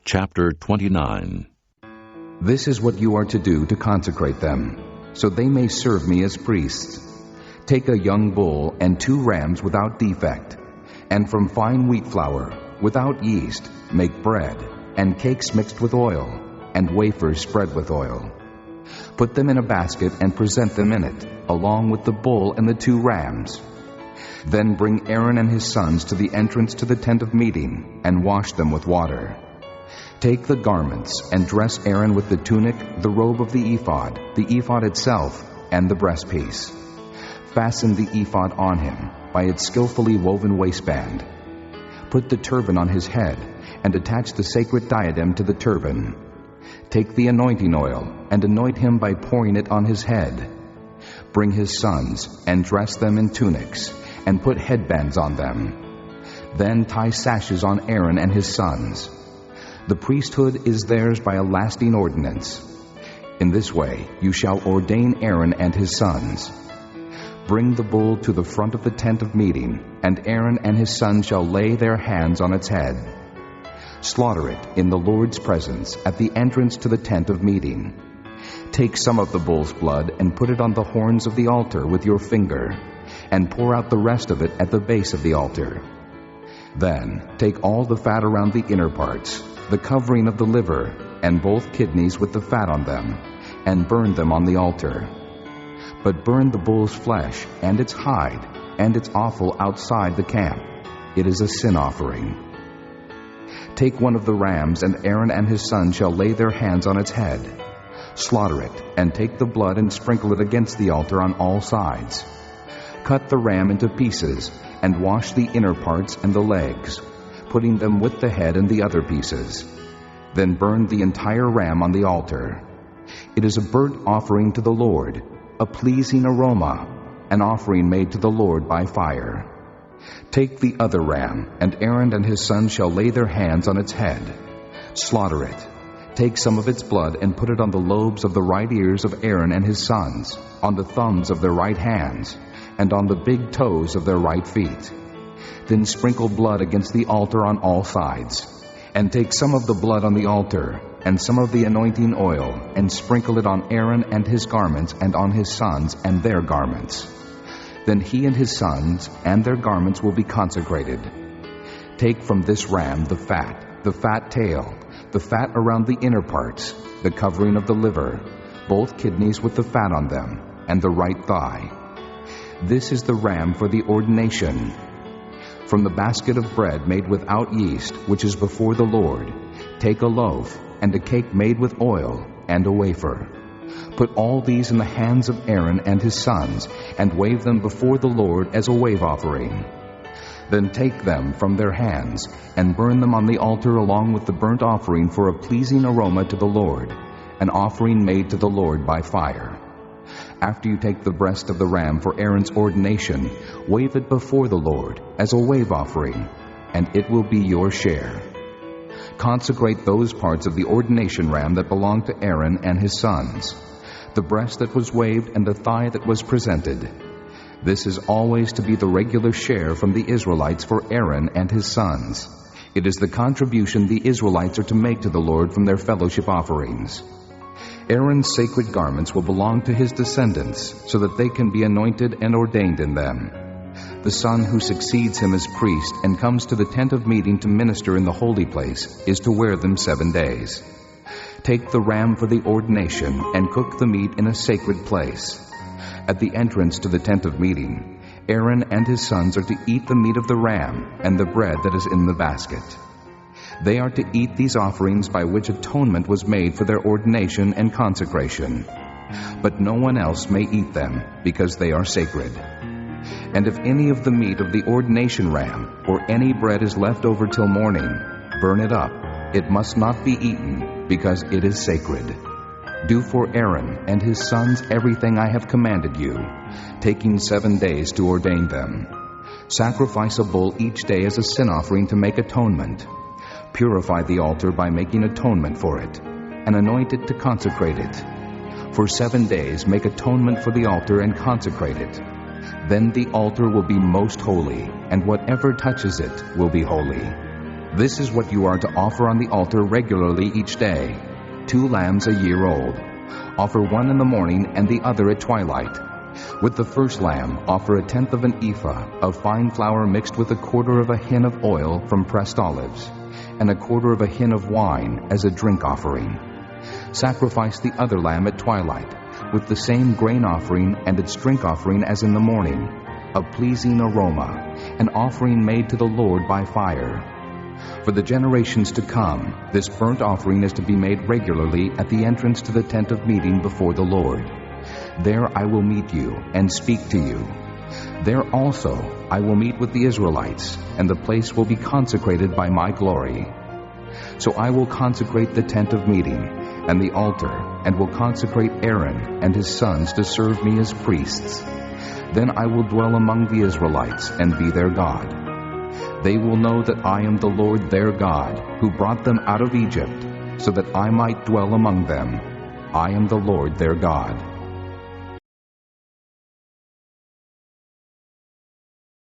Chapter 29. This is what you are to do to consecrate them, so they may serve me as priests. Take a young bull and 2 rams without defect, and from fine wheat flour, without yeast, make bread, and cakes mixed with oil, and wafers spread with oil. Put them in a basket and present them in it, along with the bull and the 2 rams. Then bring Aaron and his sons to the entrance to the tent of meeting, and wash them with water. Take the garments and dress Aaron with the tunic, the robe of the ephod itself, and the breastpiece. Fasten the ephod on him by its skillfully woven waistband. Put the turban on his head and attach the sacred diadem to the turban. Take the anointing oil and anoint him by pouring it on his head. Bring his sons and dress them in tunics and put headbands on them. Then tie sashes on Aaron and his sons. The priesthood is theirs by a lasting ordinance. In this way you shall ordain Aaron and his sons. Bring the bull to the front of the tent of meeting, and Aaron and his sons shall lay their hands on its head. Slaughter it in the Lord's presence at the entrance to the tent of meeting. Take some of the bull's blood and put it on the horns of the altar with your finger, and pour out the rest of it at the base of the altar. Then take all the fat around the inner parts, the covering of the liver, and both kidneys with the fat on them, and burn them on the altar. But burn the bull's flesh and its hide and its offal outside the camp. It is a sin offering. Take one of the rams, and Aaron and his sons shall lay their hands on its head. Slaughter it, and take the blood and sprinkle it against the altar on all sides. Cut the ram into pieces, and wash the inner parts and the legs, putting them with the head and the other pieces. Then burn the entire ram on the altar. It is a burnt offering to the Lord, a pleasing aroma, an offering made to the Lord by fire. Take the other ram, and Aaron and his sons shall lay their hands on its head. Slaughter it. Take some of its blood and put it on the lobes of the right ears of Aaron and his sons, on the thumbs of their right hands, and on the big toes of their right feet. Then sprinkle blood against the altar on all sides. And take some of the blood on the altar, and some of the anointing oil, and sprinkle it on Aaron and his garments, and on his sons and their garments. Then he and his sons and their garments will be consecrated. Take from this ram the fat tail, the fat around the inner parts, the covering of the liver, both kidneys with the fat on them, and the right thigh. This is the ram for the ordination. From the basket of bread made without yeast, which is before the Lord, take a loaf, and a cake made with oil, and a wafer. Put all these in the hands of Aaron and his sons, and wave them before the Lord as a wave offering. Then take them from their hands, and burn them on the altar along with the burnt offering for a pleasing aroma to the Lord, an offering made to the Lord by fire. After you take the breast of the ram for Aaron's ordination, wave it before the Lord as a wave offering, and it will be your share. Consecrate those parts of the ordination ram that belong to Aaron and his sons, the breast that was waved and the thigh that was presented. This is always to be the regular share from the Israelites for Aaron and his sons. It is the contribution the Israelites are to make to the Lord from their fellowship offerings. Aaron's sacred garments will belong to his descendants, so that they can be anointed and ordained in them. The son who succeeds him as priest and comes to the tent of meeting to minister in the holy place is to wear them 7 days. Take the ram for the ordination and cook the meat in a sacred place. At the entrance to the tent of meeting, Aaron and his sons are to eat the meat of the ram and the bread that is in the basket. They are to eat these offerings by which atonement was made for their ordination and consecration. But no one else may eat them, because they are sacred. And if any of the meat of the ordination ram or any bread is left over till morning, burn it up. It must not be eaten, because it is sacred. Do for Aaron and his sons everything I have commanded you, taking 7 days to ordain them. Sacrifice a bull each day as a sin offering to make atonement. Purify the altar by making atonement for it, and anoint it to consecrate it. For 7 days make atonement for the altar and consecrate it. Then the altar will be most holy, and whatever touches it will be holy. This is what you are to offer on the altar regularly each day: 2 lambs a year old. Offer one in the morning and the other at twilight. With the first lamb, offer 1/10 of an ephah of fine flour mixed with 1/4 of a hin of oil from pressed olives, and 1/4 of a hin of wine as a drink offering. Sacrifice the other lamb at twilight, with the same grain offering and its drink offering as in the morning, a pleasing aroma, an offering made to the Lord by fire. For the generations to come, this burnt offering is to be made regularly at the entrance to the tent of meeting before the Lord. There I will meet you and speak to you. There also I will meet with the Israelites, and the place will be consecrated by my glory. So I will consecrate the tent of meeting and the altar, and will consecrate Aaron and his sons to serve me as priests. Then I will dwell among the Israelites and be their God. They will know that I am the Lord their God, who brought them out of Egypt, so that I might dwell among them. I am the Lord their God.